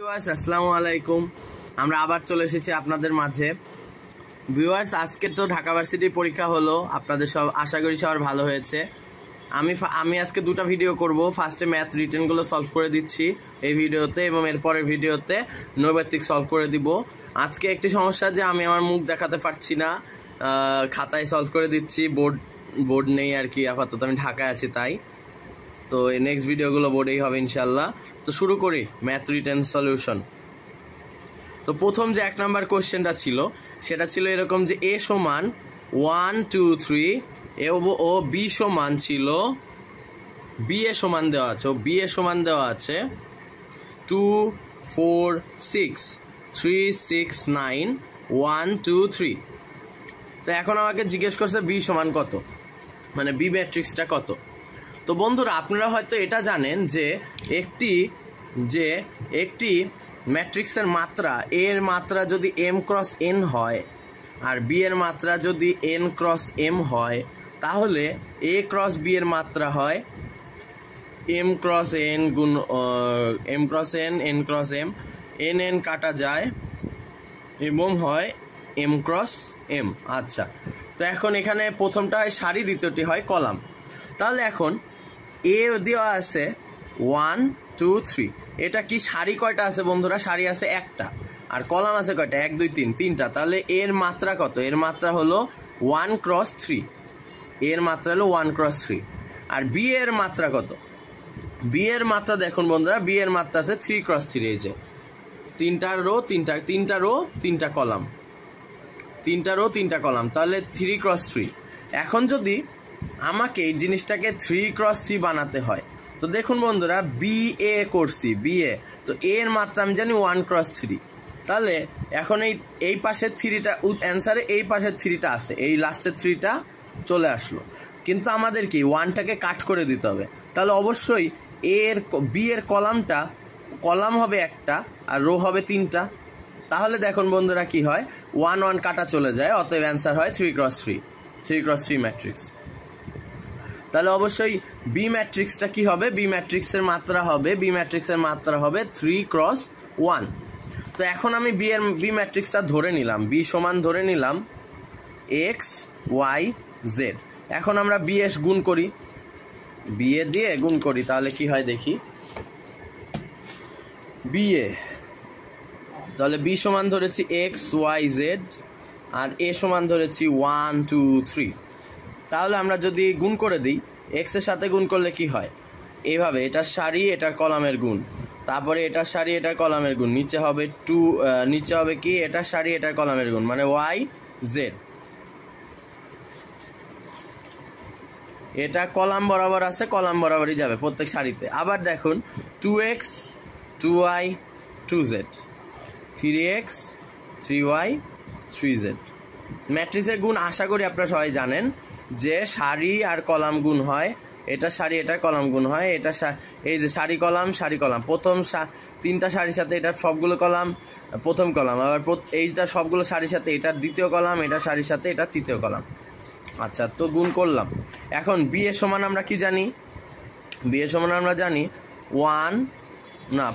Viewers আসসালামু আলাইকুম। আমরা আবার চলে এসেছি আপনাদের মাঝে। ভিউয়ার্স, আজকে তো ঢাকা ভার্সিটির পরীক্ষা হলো, আপনাদের সব আশা করি সবার ভালো হয়েছে। আমি আজকে দুটো ভিডিও করব। ফার্স্টে ম্যাথ রিটেনগুলো সলভ করে দিচ্ছি এই ভিডিওতে, এবং এরপরের ভিডিওতে নৈর্ব্যক্তিক সলভ করে দিব। আজকে একটি সমস্যা যে আমি আমার মুখ দেখাতে পারছি না, খাতায় সলভ করে দিচ্ছি, বোর্ড নেই আর কি, আপাতত আমি ঢাকায় আছি তাই। তো নেক্সট ভিডিওগুলো বোর্ডেই হবে ইনশাল্লাহ। তো শুরু করি ম্যাথ রিটেন সলিউশন। তো প্রথম যে 1 নম্বর কোয়েশ্চেনটা ছিল সেটা ছিল এরকম যে a সমান 1 2 3 ও b সমান ছিল, b এ সমান দেওয়া আছে, b এ সমান দেওয়া আছে 2 4 6 3 6 9 1 2 3। তো এখন আমাকে জিজ্ঞেস করছে b সমান কত, মানে b ম্যাট্রিক্সটা কত। তো বন্ধুরা, আপনারা হয়তো এটা জানেন যে একটি ম্যাট্রিক্সের মাত্রা, a এর মাত্রা যদি m ক্রস n হয় আর b এর মাত্রা যদি n ক্রস m হয়, তাহলে a ক্রস b এর মাত্রা হয় m ক্রস n গুণ m cross n, n cross m, n কাটা যায় এবং হয় m ক্রস m। আচ্ছা, তো এখন এখানে প্রথমটা হয় সারি, দ্বিতীয়টি হয় কলাম। তাহলে এখন a দেওয়া আছে 1 2 3, এটা কি সারি কয়টা আছে বন্ধুরা? সারি আছে একটা, আর কলাম আছে কয়টা? 1 2 3, তিনটা। তাহলে এর মাত্রা কত? এর মাত্রা হলো 1 ক্রস 3, এর মাত্রা হলো 1 ক্রস 3। আর b এর মাত্রা কত? b এর মাত্রা দেখুন বন্ধুরা, b এর মাত্রা আছে 3 ক্রস 3, এই যে তিনটা রো তিনটা কলাম, তিনটা কলাম, তাহলে 3 ক্রস 3। এখন যদি আমাকে এই জিনিসটাকে 3 ক্রস 3 বানাতে হয়, তো দেখুন বন্ধুরা, বি এ করছি, বি এ, তো এর মাত্রা আমি জানি 1 ক্রস 3। তাহলে এখন এই পাশের 3টা অ্যান্সারে, এই পাশের 3টা আছে, এই লাস্টের 3টা চলে আসলো, কিন্তু আমাদের কি 1টাকে কাট করে দিতে হবে। তাহলে অবশ্যই বি এর কলাম হবে একটা আর রো হবে 3টা। তাহলে দেখুন বন্ধুরা কি হয়, 1 1 কাটা চলে যায়, অতএব অ্যান্সার হয় 3 ক্রস 3 ম্যাট্রিক্স। তাহলে অবশ্যই বি ম্যাট্রিক্সটা কি হবে? বি ম্যাট্রিক্সের মাত্রা হবে 3 ক্রস 1। তো এখন আমি বি ম্যাট্রিক্সটা ধরে নিলাম, বি সমান ধরে নিলাম x y z। এখন আমরা বি এস গুণ করি, বি এ দিয়ে গুণ করি, তাহলে কি হয় দেখি। বি এ, তাহলে বি সমান ধরেছি x y z আর এ সমান ধরেছি 1 2 3। তাহলে আমরা যদি গুণ করে দিই, x এর সাথে গুণ করলে কি হয়? এইভাবে, এটার সারি এটার কলামের গুণ, তারপরে এটার সারি এটার কলামের গুণ, নিচে হবে নিচে হবে কি এটার সারি এটার কলামের গুণ, মানে y z। এটা কলাম বরাবর আছে, কলাম বরাবরই যাবে প্রত্যেক সারিতে। আবার দেখুন 2x 2y 2z, 3x 3y 3z। ম্যাট্রিক্সের গুণ আশা করি আপনারা সবাই জানেন যে সারি আর কলাম গুণ হয়, এটা সারি এটার কলাম গুণ হয়, এটা এই যে সারি কলাম, প্রথম 3টা সারির সাথে এটার সবগুলো কলাম প্রথম কলাম, আবার এইটা সবগুলো সারির সাথে এটার দ্বিতীয় কলাম, এটা সারির সাথে এটা তৃতীয় কলাম। আচ্ছা, তো গুণ করলাম। এখন বি এর সমান আমরা কি জানি? বি এর সমান আমরা জানি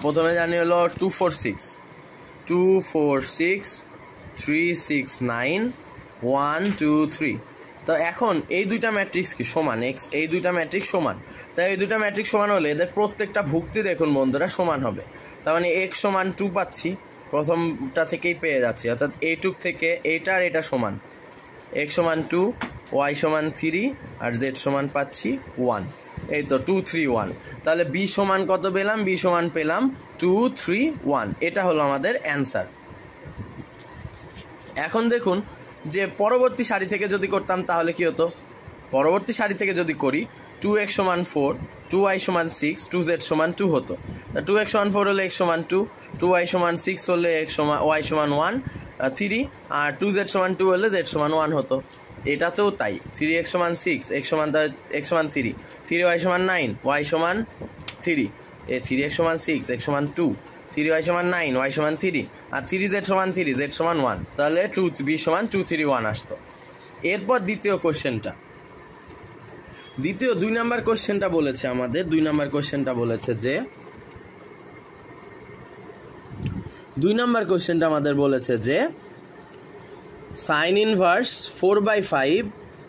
প্রথমে জানি হলো 2 4 6 3 6 9 1 2 3। তো এখন এই দুইটা ম্যাট্রিক্স কি সমান? এই দুইটা ম্যাট্রিক্স সমান, তাই এই দুইটা ম্যাট্রিক্স সমান হলে এদের প্রত্যেকটা ভুক্তি দেখুন বন্ধুরা সমান হবে। তার মানে x সমান 2 পাচ্ছি, প্রথমটা থেকেই পেয়ে যাচ্ছি, অর্থাৎ এইটুক থেকে এইটা আর এটা সমান। x সমান 2, y সমান 3 আর z সমান পাচ্ছি 1। এই তো 2 3 1। তাহলে b সমান কত পেলাম? b সমান পেলাম 2 3 1। এটা হলো আমাদের অ্যান্সার। এখন দেখুন যে পরবর্তী সারি থেকে যদি করতাম তাহলে কি হতো? পরবর্তী সারি থেকে যদি করি, 2x সমান 4, 2y সমান 6, 2z সমান 2 হতো। 2x সমান 4 হলে x সমান 2, 2y সমান 6 হলে y সমান 1 3, আর 2z সমান 2 হলে z সমান 1 হতো। এটাতেও তাই, 3x সমান 6, x সমান 3, 3y সমান 9, y সমান 3, 3x সমান 6, x সমান 2, 3y সমান 9, y সমান 3, আর 3z সমান 3, z সমান 1। তাহলে b সমান 2 3 1 আসতো। এরপর দ্বিতীয় 2 নম্বর কোশ্চেনটা বলেছে আমাদের, 2 নম্বর কোশ্চেনটা বলেছে যে 2 নম্বর কোশ্চেনটা আমাদের বলেছে যে sign inverse 4/5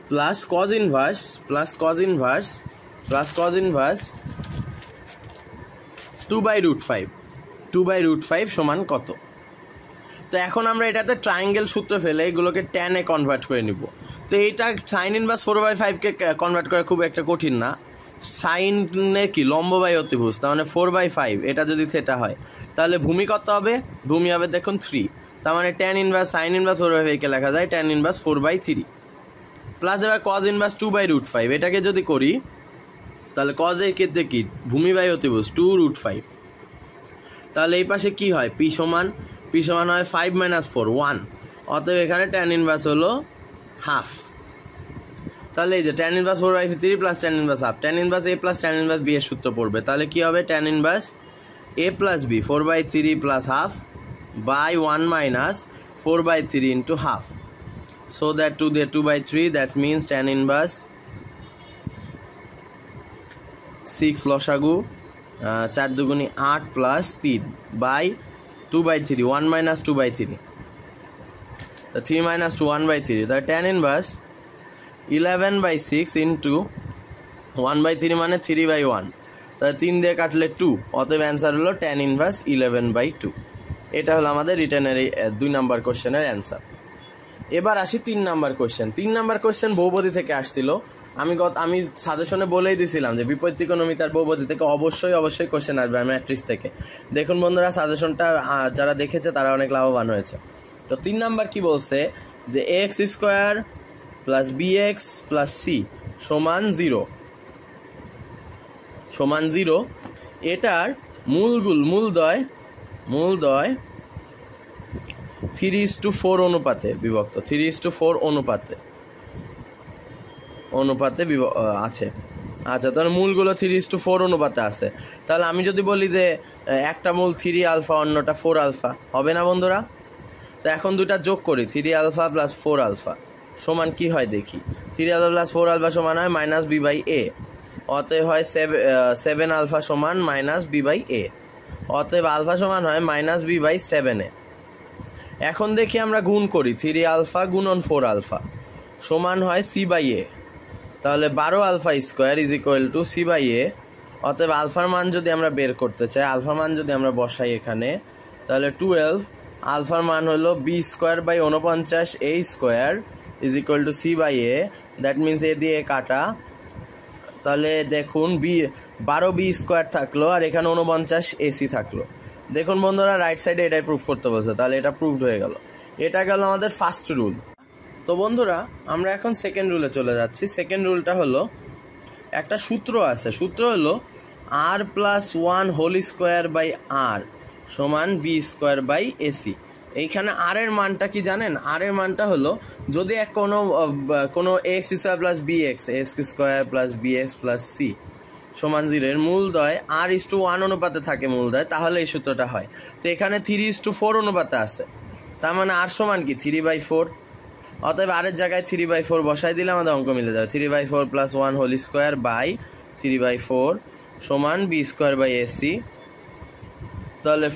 plus cos inverse plus cos inverse plus cos inverse 2/5 2/5 সমান কত? তো এখন আমরা এটাতে ট্রায়াঙ্গেল সূত্র ফেলে এগুলোকে ট্যানে কনভার্ট করে নিব। তো এইটা সাইন ইনভার্স 4/5কে কনভার্ট করা খুব একটা কঠিন না। সাইনের কি লম্ব বাই অতিভুজ, তার মানে 4/5 এটা যদি থেটা হয় তাহলে ভূমি কত হবে? ভূমি হবে দেখুন 3, তার মানে ট্যান ইনভার্স সাইন ইনভার্স 4/5কে লেখা যায় ট্যান ইনভার্স 4/3 প্লাস এবার কজ ইনভার্স 2/5। এটাকে যদি করি তাহলে কজের ক্ষেত্রে কি ভূমি বাই অতিভুজ 2√5, তাহলে এই পাশে কি হয় পি সমান হয় 5 - 4 1, অতএব এখানে ট্যান ইনভার্স হলো হাফ। তাহলে এই যে tan inverse 4/3 plus tan inverse half, tan inverse A plus tan inverse B এর সূত্র পড়বে। তাহলে কি হবে tan inverse A plus B 4/3 plus half by 1 minus 4/3 into half. So that 2 দিয়ে 2/3, দ্যাট মিনস ট্যান ইনভার্স 6 লসাগু 4 দুগুণি 8 প্লাস 3 বাই 2/3 1 মাইনাস 2/3, তো 3 minus 2 1/3, তাহলে ট্যান ইনভার্স 11/6 ইন্টু 1/3 মানে 3/1, তাহলে 3 দিয়ে কাটলে 2, অতএব অ্যান্সার হলো ট্যান ইনভার্স 11/2। এটা হলো আমাদের রিটেনের এই 2 নম্বর কোশ্চেনের অ্যান্সার। এবার আসি 3 নম্বর কোশ্চেন। 3 নম্বর কোশ্চেন বহুপদী থেকে আসছিল। আমি সাজেশনে বলেই দিয়েছিলাম যে বিপরীত ত্রিকোণমিতির বহুপদী থেকে অবশ্যই কোশ্চেন আসবে ম্যাট্রিক্স থেকে। দেখুন বন্ধুরা, সাজেশনটা যারা দেখেছে তারা অনেক লাভবান হয়েছে। তো 3 নাম্বার কি বলছে যে x² plus bx plus c সমান 0 এটার মূলদ্বয় 3:4 অনুপাতে বিভক্ত, 3:4 অনুপাতে আছে। আচ্ছা, তাহলে মূলগুলো 3:4 অনুপাতে আছে। তাহলে আমি যদি বলি যে একটা মূল 3 আলফা অন্যটা 4 আলফা, হবে না বন্ধুরা? তো এখন দুটা যোগ করি, 3 আলফা প্লাস 4 আলফা সমান কি হয় দেখি। 3 আলফা প্লাস 4 আলফা সমান হয় মাইনাস বি বাই এ, অতএব হয় 7 আলফা সমান মাইনাস বি বাই এ, অতএব আলফা সমান হয় মাইনাস বি বাই 7a। এখন দেখি আমরা গুণ করি, 3 আলফা গুণন 4 আলফা সমান হয় সি বাই এ, তাহলে 12 alpha square is equal to C by A. অতএব আলফার মান যদি আমরা বের করতে চাই, আলফার মান যদি আমরা বসাই এখানে, তাহলে 12 আলফার মান হলো B square by 49 A square is equal to C by A. That means A দিয়ে কাটা, তাহলে দেখুন 12 বি স্কোয়ার থাকলো আর এখানে 49 এসি থাকলো। দেখুন বন্ধুরা, রাইট সাইডে এটাই প্রুফ করতে বলছে, তাহলে এটা প্রুফড হয়ে গেল। এটা গেল আমাদের ফার্স্ট রুল। তো বন্ধুরা, আমরা এখন সেকেন্ড রুলে চলে যাচ্ছি। সেকেন্ড রুলটা হলো একটা সূত্র আছে, সূত্র হলো আর প্লাস 1 হোল স্কোয়ার বাই আর সমান বি স্কোয়ার বাই এসি। এইখানে আর এর মানটা কি জানেন? আর এর মানটা হলো যদি কোনো x square plus b x square plus b x plus c সমান 0 এর মূলদ্বয় r:1 অনুপাতে থাকে মূলদ্বয়, তাহলে এই সূত্রটা হয়। তো এখানে 3:4 অনুপাতে আছে, তার মানে আর সমান কি 3/4। অতএব আর এর জায়গায় 3/4 বসাই দিলে আমাদের অঙ্ক মিলে যাবে। 3/4 প্লাস 1 হোল স্কোয়ার বাই 3/4 সমান বি স্কোয়ার বাই এসি। তাহলে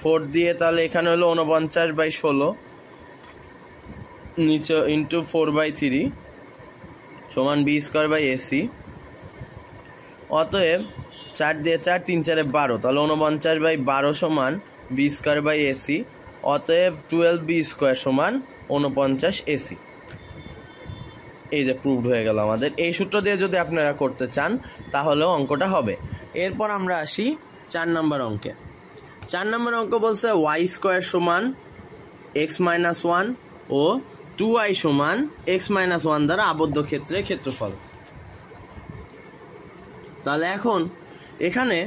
4 দিয়ে তাহলে এখানে হলো 49/16 নিচে ইন্টু 4/3 সমান বি স্কোয়ার বাই এসি। অতএব 4 দিয়ে 4 3 4 12, তাহলে 49/12 সমান বি স্কোয়ার বাই এসি। অতএব 12 বি স্কোয়ার সমান 49 এসি। এই যে প্রুভড হয়ে গেল আমাদের। এই সূত্র দিয়ে যদি আপনারা করতে চান তাহলেও অঙ্কটা হবে। এরপর আমরা আসি 4 নম্বর অঙ্কে। 4 নম্বর অঙ্ক বলছে ওয়াই স্কোয়ার সমান x-1 ও 2y সমান x-1 দ্বারা আবদ্ধ ক্ষেত্রের ক্ষেত্রফল। তাহলে এখন এখানে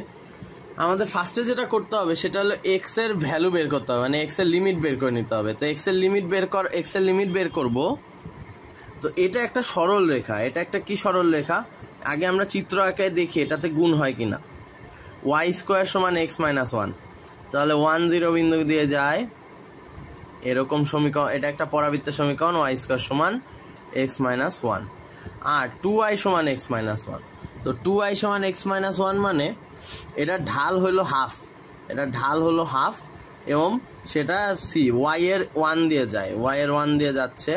আমাদের ফার্স্টে যেটা করতে হবে সেটা হলো এক্স এর ভ্যালু বের করতে হবে, মানে এক্স এর লিমিট বের করে নিতে হবে। তো এক্স এর লিমিট বের করব। তো এটা একটা সরল রেখা, এটা একটা কি সরল রেখা, আগে আমরা চিত্র আঁকায় দেখি এটাতে গুণ হয় কিনা। ওয়াই স্কোয়ার সমান x-1, তাহলে 1 0 বিন্দু দিয়ে যায় এরকম সমীকরণ। এটা একটা পরাবৃত্তের সমীকরণ, ওয়াই স্কোয়ার সমান x-1 আর 2y সমান x-1। তো 2y সমান x-1 মানে এটা ঢাল হলো হাফ, এবং সেটা সি ওয়াই এর 1 দিয়ে যায়, ওয়াই এর 1 দিয়ে যাচ্ছে,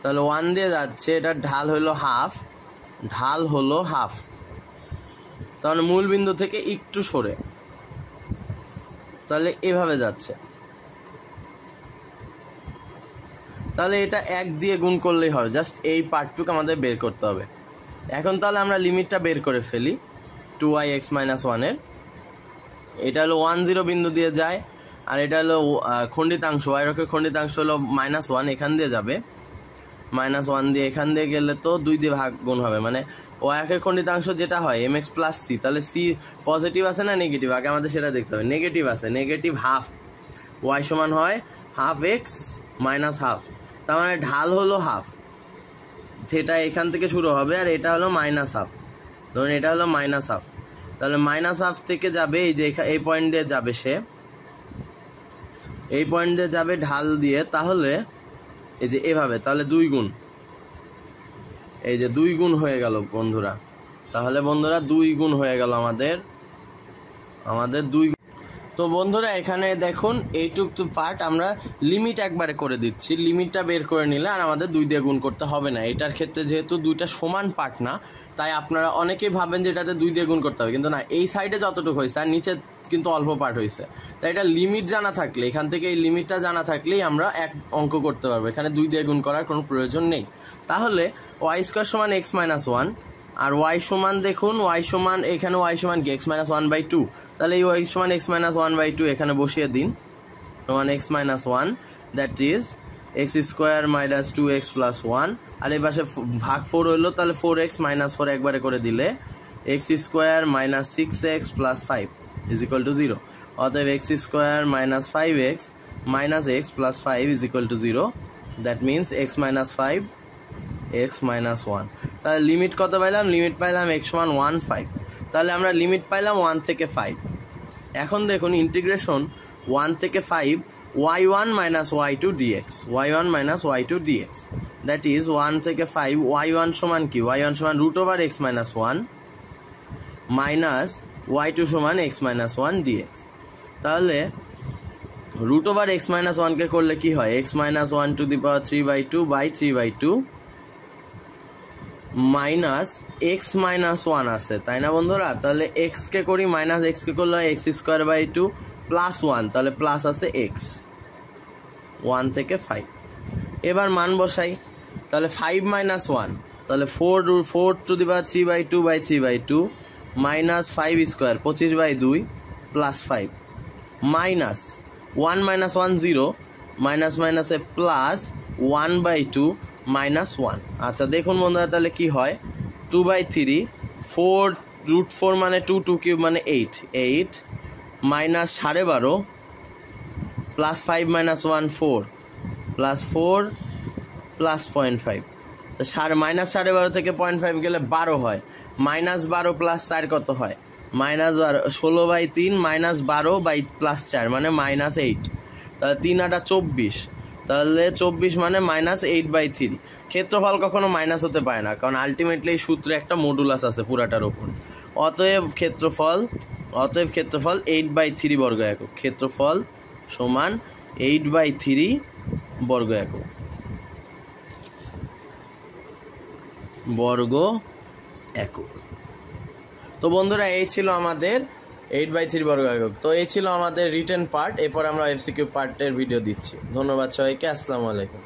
তাহলে 1 দিয়ে যাচ্ছে, এটা ঢাল হলো হাফ, ঢাল হলো হাফ, তাহলে মূল বিন্দু থেকে একটু সরে, তাহলে এভাবে যাচ্ছে, তাহলে এটা 1 দিয়ে গুণ করলেই হবে, জাস্ট এই পার্টটুকু আমাদের বের করতে হবে। এখন তাহলে আমরা লিমিটটা বের করে ফেলি 2y(x - 1) এর। এটা হলো 1 0 বিন্দু দিয়ে যায়, আর এটা হলো খণ্ডিতাংশ, y অক্ষের খণ্ডিতাংশ হলো -1, এখান দিয়ে যাবে, -1 দিয়ে এখান দিয়ে গেলে তো 2 দিয়ে ভাগ গুণ হবে, মানে y অক্ষের খণ্ডিতাংশ যেটা হয় mx + c, তাহলে c পজিটিভ আছে না নেগেটিভ, আগে আমাদের সেটা দেখতে হবে। নেগেটিভ আছে, নেগেটিভ হাফ, y সমান হয় ½ x - হাফ, তার মানে ঢাল হলো হাফ, থিটা এখান থেকে শুরু হবে, আর এটা হলো -হাফ, ধরুন এটা হলো -হাফ, তাহলে -হাফ থেকে যাবে এই যে এই পয়েন্ট দিয়ে যাবে, সে এই পয়েন্ট দিয়ে যাবে ঢাল দিয়ে, তাহলে এই যে এভাবে, তাহলে 2 গুণ, এই যে 2 গুণ হয়ে গেল বন্ধুরা, তাহলে বন্ধুরা 2 গুণ হয়ে গেল আমাদের 2। তো বন্ধুরা এখানে দেখুন এইটুকু পার্ট আমরা লিমিট একবারে করে দিচ্ছি, লিমিটটা বের করে নিলে আর আমাদের 2 দিয়ে গুণ করতে হবে না। এটার ক্ষেত্রে যেহেতু 2টা সমান পার্ট না, তাই আপনারা অনেকেই ভাবেন যে এটাতে 2 দিয়ে গুণ করতে হবে, কিন্তু না, এই সাইডে যতটুকু হয়েছে আর নিচে কিন্তু অল্প পার্ট হয়েছে, তাই এটা লিমিট জানা থাকলে, এখান থেকে এই লিমিটটা জানা থাকলেই আমরা এক অঙ্ক করতে পারবো, এখানে 2 দিয়ে গুণ করার কোনো প্রয়োজন নেই। তাহলে y² = x - 1, আর y সমান দেখুন, y সমান এখানে y সমান কি x - 1/2, তাহলে এই y সমান x - 1/2 এখানে বসিয়ে দিন, সমান x - 1, that is x² - 2x + 1, আর এই পাশে ভাগ 4 হইলো, তাহলে 4x - 4 একবারে করে দিলে x² - 6x + 5 = 0, অতএব x² - 5x - x + 5 = 0, that means x - 5 x - 1। তাহলে লিমিট কত পাইলাম? লিমিট পাইলাম x = 1 5, তাহলে আমরা লিমিট পাইলাম 1 থেকে 5। এখন দেখুন ইন্টিগ্রেশন 1 থেকে 5 y1 - y2 dx, y1 - y2 dx, that is 1 থেকে 5 y1 সমান কি, y1 সমান √x - 1 মাইনাস y2 সমান x - 1 dx, তাহলে √x - 1 কে করলে কি হয়, x - 1^3/2 মাইনাস x - 1 আছে, তাই না বন্ধুরা? তাহলে x কে করি, মাইনাস x কে করলে x² + 1, তাহলে প্লাস আছে x 1 থেকে 5। এবার মান বসাই, তাহলে 5 - 1, তাহলে 4√3/2 মাইনাস 5² 25/2 প্লাস 5 মাইনাস 1 - 1 0, মাইনাস মাইনাসে প্লাস 1/2 -1। আচ্ছা দেখুন বন্ধুরা তাহলে কি হয়, 2/3, 4√4 মানে 2, 2³ মানে 8 মাইনাস 12.5 প্লাস 5 - 1 4 প্লাস 4 প্লাস 0.5, তো -12.5 থেকে 0.5 গেলে 12 হয়, -12 প্লাস 4 কত হয়, -12, 16/3 -12 প্লাস 4 মানে -8, তাহলে 3 8 24, তাহলে 24 মানে -8/3। ক্ষেত্রফল কখনো মাইনাস হতে পারে না, কারণ আলটিমেটলি এই সূত্রে একটা মডুলাস আছে পুরাটার ওপর, অতএব ক্ষেত্রফল 8/3 বর্গ একক, ক্ষেত্রফল সমান 8/3 বর্গ একক, তো বন্ধুরা এই ছিল আমাদের 8/3 বর্গ একক। তো এই ছিল আমাদের রিটেন পার্ট, এরপর আমরা এমসিকিউ পার্টের ভিডিও দিচ্ছি। ধন্যবাদ সবাইকে, আসসালামু আলাইকুম।